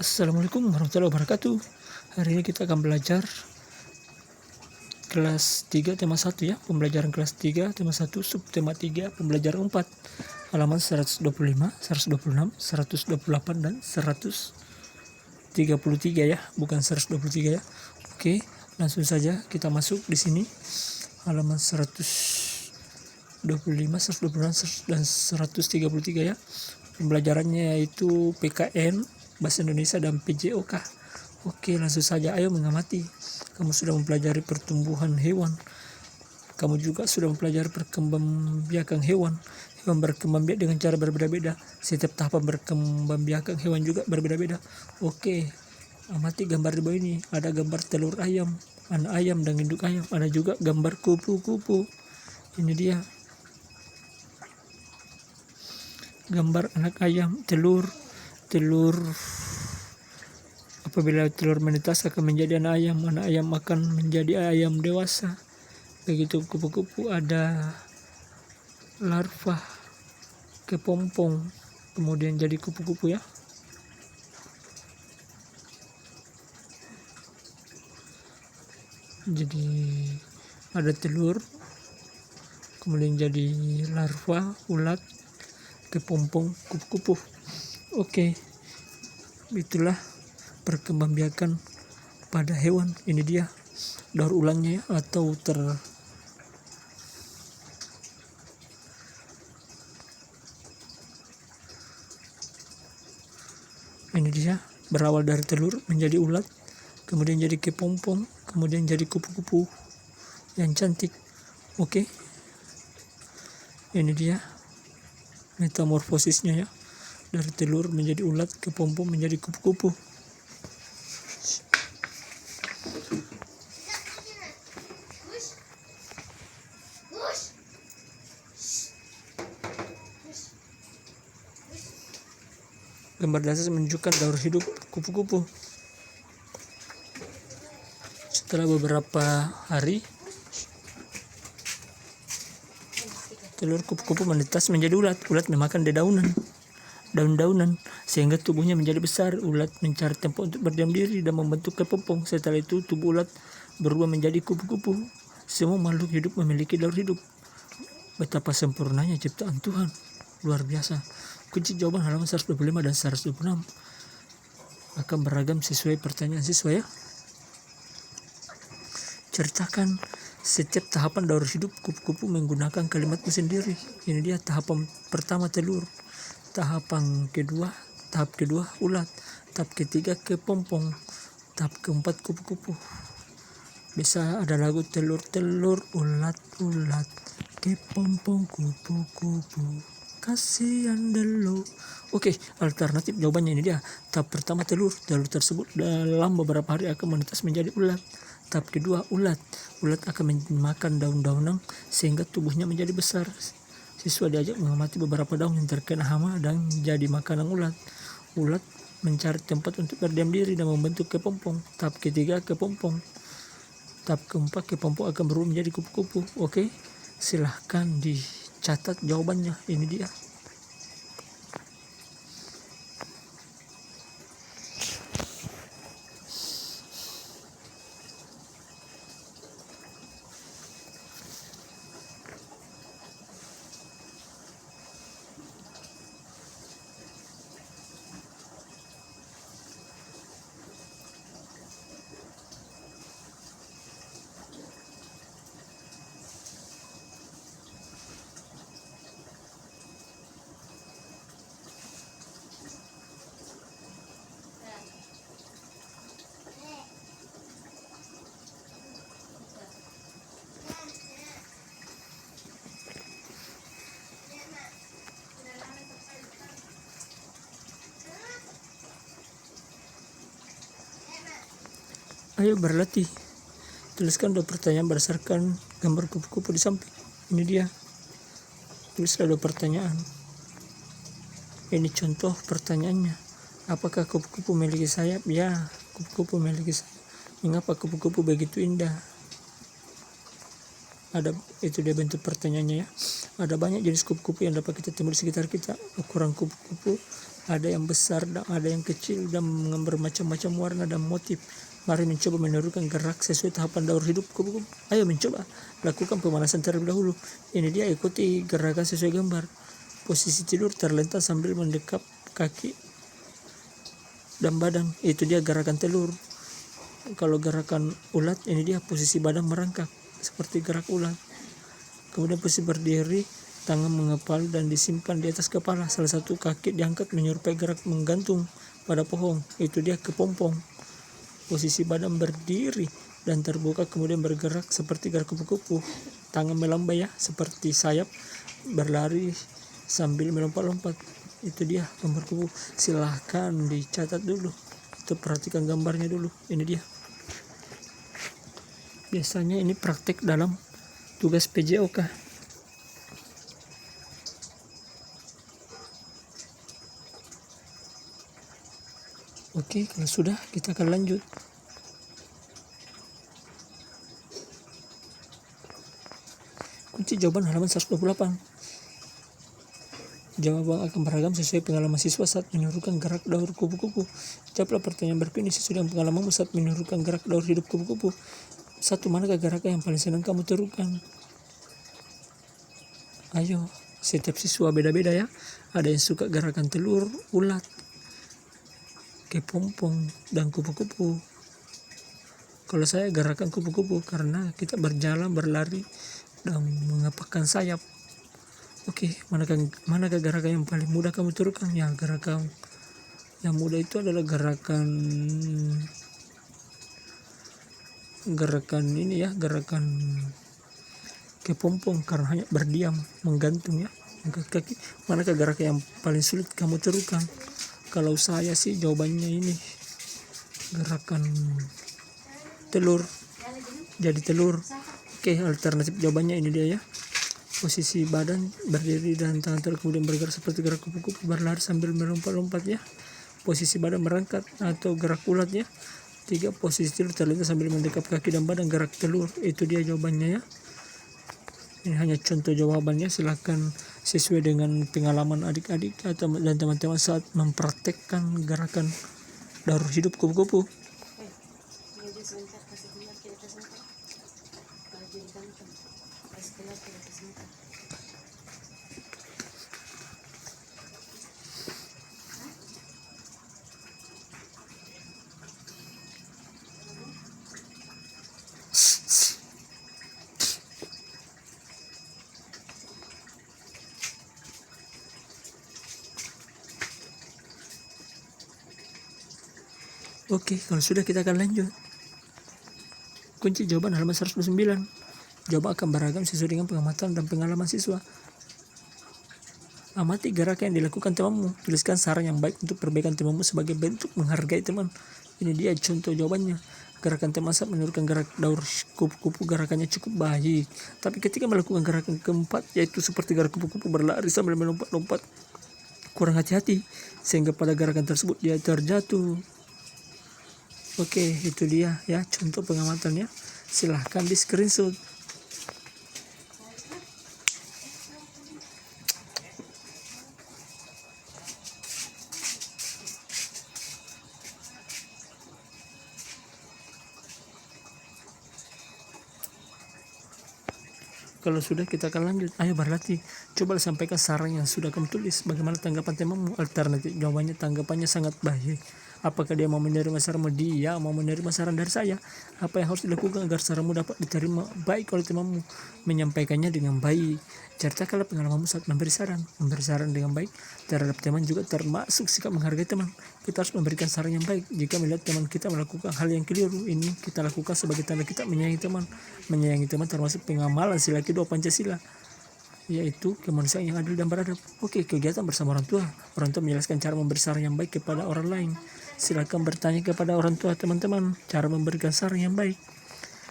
Assalamualaikum warahmatullahi wabarakatuh. Hari ini kita akan belajar kelas 3 tema 1 ya. Pembelajaran kelas 3 tema 1 subtema 3 pembelajaran 4 halaman 125, 126, 128 dan 133 ya, bukan 123 ya. Oke, langsung saja kita masuk di sini. Halaman 125, 126 dan 133 ya. Pembelajarannya yaitu PKN Bahasa Indonesia dan PJOK. Oke, langsung saja ayo mengamati. Kamu sudah mempelajari pertumbuhan hewan. Kamu juga sudah mempelajari perkembangbiakan hewan. Hewan berkembang biak dengan cara berbeda-beda. Setiap tahapan berkembangbiakan hewan juga berbeda-beda. Oke, amati gambar di bawah ini. Ada gambar telur ayam, anak ayam dan induk ayam. Ada juga gambar kupu-kupu. Ini dia. Gambar anak ayam, telur. Apabila telur menetas akan menjadi anak ayam akan menjadi ayam dewasa. Begitu kupu-kupu ada larva kepompong kemudian jadi kupu-kupu ya. Jadi ada telur kemudian jadi larva ulat kepompong kupu-kupu. Oke, itulah perkembangbiakan pada hewan. Ini dia daur ulangnya ya, atau ini dia berawal dari telur menjadi ulat, kemudian jadi kepompong, kemudian jadi kupu-kupu yang cantik. Oke, ini dia metamorfosisnya ya, dari telur menjadi ulat, kepompong menjadi kupu-kupu. Gambar dasar menunjukkan daur hidup kupu-kupu. Setelah beberapa hari, telur kupu-kupu menetas menjadi ulat. Ulat memakan daun-daunan sehingga tubuhnya menjadi besar. Ulat mencari tempat untuk berdiam diri dan membentuk kepompong. Setelah itu tubuh ulat berubah menjadi kupu-kupu. Semua makhluk hidup memiliki daur hidup. Betapa sempurnanya ciptaan Tuhan, luar biasa. Kunci jawaban halaman 125 dan 126 akan beragam sesuai pertanyaan siswa ya. Ceritakan setiap tahapan daur hidup kupu-kupu menggunakan kalimatmu sendiri. Ini dia tahapan pertama telur, tahap kedua ulat, tahap ketiga kepompong, tahap keempat kupu-kupu. Bisa ada lagu telur-telur, ulat-ulat, kepompong, kupu-kupu, kasihan delo. Oke, alternatif jawabannya ini dia. Tahap pertama telur tersebut dalam beberapa hari akan menetas menjadi ulat. Tahap kedua ulat akan memakan daun-daunan sehingga tubuhnya menjadi besar. Siswa diajak mengamati beberapa daun yang terkena hama dan jadi makanan ulat. Ulat mencari tempat untuk berdiam diri dan membentuk kepompong. Tahap ketiga kepompong. Tahap keempat kepompong akan berubah menjadi kupu-kupu. Oke, silahkan dicatat jawabannya. Ini dia. Ayo berlatih. Tuliskan 2 pertanyaan berdasarkan gambar kupu-kupu di samping. Ini dia. Tulislah 2 pertanyaan. Ini contoh pertanyaannya. Apakah kupu-kupu memiliki sayap? Ya, kupu-kupu memiliki sayap. Mengapa kupu-kupu begitu indah? Itu dia bentuk pertanyaannya ya. Ada banyak jenis kupu-kupu yang dapat kita temui di sekitar kita. Ukuran kupu-kupu ada yang besar dan ada yang kecil dan bermacam-macam warna dan motif. Mari mencoba menirukan gerak sesuai tahapan daur hidup kupu-kupu. Ayo mencoba lakukan pemanasan terlebih dahulu. Ini dia, ikuti gerakan sesuai gambar. Posisi tidur terlentang sambil mendekap kaki dan badan. Itu dia gerakan telur. Kalau gerakan ulat, ini dia posisi badan merangkak seperti gerak ulat. Kemudian posisi berdiri, tangan mengepal dan disimpan di atas kepala. Salah satu kaki diangkat menyerupai gerak menggantung pada pohon. Itu dia kepompong. Posisi badan berdiri dan terbuka kemudian bergerak seperti gerak kupu-kupu. Tangan melambai ya, seperti sayap berlari sambil melompat-lompat. Itu dia gambar kupu. Silahkan dicatat dulu. Itu perhatikan gambarnya dulu. Ini dia. Biasanya ini praktek dalam tugas PJOK. Oke, kalau sudah kita akan lanjut. Kunci jawaban halaman 128. Jawaban akan beragam sesuai pengalaman siswa saat menirukan gerak daur kupu-kupu. Jawablah pertanyaan berikut ini sesuai dengan pengalamanmu saat menirukan gerak daur hidup kupu-kupu. 1. Manakah gerakan yang paling senang kamu tirukan? Ayo, setiap siswa beda-beda ya. Ada yang suka gerakan telur, ulat, kepompong, dan kupu-kupu. Kalau saya gerakan kupu-kupu karena kita berjalan, berlari, dan mengepakkan sayap. Oke, manakah gerakan yang paling mudah kamu tirukan? Ya, gerakan yang mudah itu adalah gerakan ini ya, gerakan kepompong karena hanya berdiam, menggantung ya, angkat kaki. Manakah gerakan yang paling sulit kamu tirukan? Kalau saya sih jawabannya ini, gerakan telur, jadi telur. Oke, alternatif jawabannya ini dia ya. Posisi badan berdiri dan tangan telur kemudian bergerak seperti gerak kupu-kupu, berlari sambil melompat-lompat ya. Posisi badan merangkat atau gerak ulat ya. 3. Posisi tidur terlentang sambil mendekap kaki dan badan, gerak telur. Itu dia jawabannya ya. Ini hanya contoh jawabannya, silahkan sesuai dengan pengalaman adik-adik atau dan teman-teman saat mempraktekkan gerakan daur hidup kupu-kupu. Oke, kalau sudah kita akan lanjut. Kunci jawaban halaman 129. Jawaban akan beragam sesuai dengan pengamatan dan pengalaman siswa. Amati gerakan yang dilakukan temanmu. Tuliskan saran yang baik untuk perbaikan temanmu sebagai bentuk menghargai teman. Ini dia contoh jawabannya. Gerakan teman saat menurunkan gerak daur kupu-kupu gerakannya cukup baik. Tapi ketika melakukan gerakan keempat, yaitu seperti gerak kupu-kupu berlari sambil melompat-lompat, kurang hati-hati sehingga pada gerakan tersebut dia terjatuh. Oke, itu dia ya contoh pengamatannya. Silahkan di screenshot. Kalau sudah kita akan lanjut. Ayo berlatih. Coba sampaikan saran yang sudah kamu tulis. Bagaimana tanggapan temanmu? Alternatif jawabannya, tanggapannya sangat baik. Apakah dia mau menerima saranmu? Dia mau menerima saran dari saya. Apa yang harus dilakukan agar saranmu dapat diterima baik oleh temanmu? Menyampaikannya dengan baik. Ceritakanlah pengalamanmu saat memberi saran. Memberi saran dengan baik terhadap teman juga termasuk sikap menghargai teman. Kita harus memberikan saran yang baik. Jika melihat teman kita melakukan hal yang keliru, ini kita lakukan sebagai tanda kita menyayangi teman. Menyayangi teman termasuk pengamalan sila kedua Pancasila, yaitu kemanusiaan yang adil dan beradab. Oke, kegiatan bersama orang tua. Orang tua menjelaskan cara memberi saran yang baik kepada orang lain. Silakan bertanya kepada orang tua teman-teman cara memberikan saran yang baik.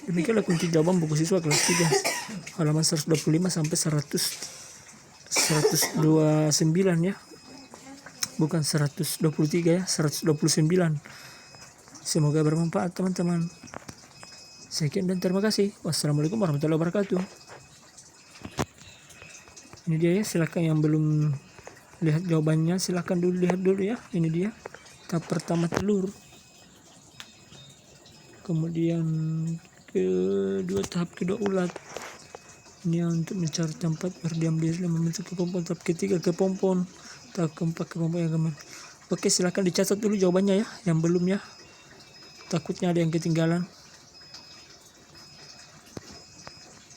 Demikianlah kunci jawaban buku siswa kelas 3 halaman 125 sampai 129 ya. Bukan 123 ya, 129. Semoga bermanfaat teman-teman. Sekian dan terima kasih. Wassalamualaikum warahmatullahi wabarakatuh. Ini dia ya, silakan yang belum lihat jawabannya, silahkan lihat dulu ya. Ini dia tahap pertama telur, kemudian tahap kedua ulat. Ini untuk mencari tempat berdiam diri dan membentuk kepompon. Tahap ketiga kepompon, tahap keempat kepompon yang kemarin. Oke, silahkan dicatat dulu jawabannya ya, yang belum ya, takutnya ada yang ketinggalan.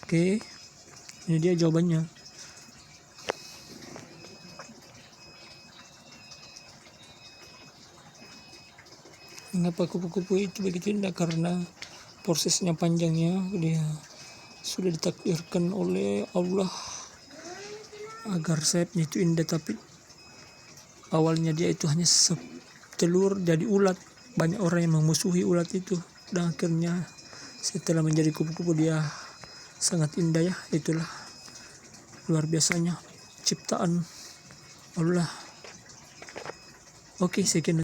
Oke, ini dia jawabannya. Mengapa kupu-kupu itu begitu indah? Karena prosesnya panjangnya, dia sudah ditakdirkan oleh Allah agar sayapnya itu indah, tapi awalnya dia itu hanya telur jadi ulat. Banyak orang yang memusuhi ulat itu, dan akhirnya setelah menjadi kupu-kupu dia sangat indah ya. Itulah luar biasanya ciptaan Allah. Oke, sekian.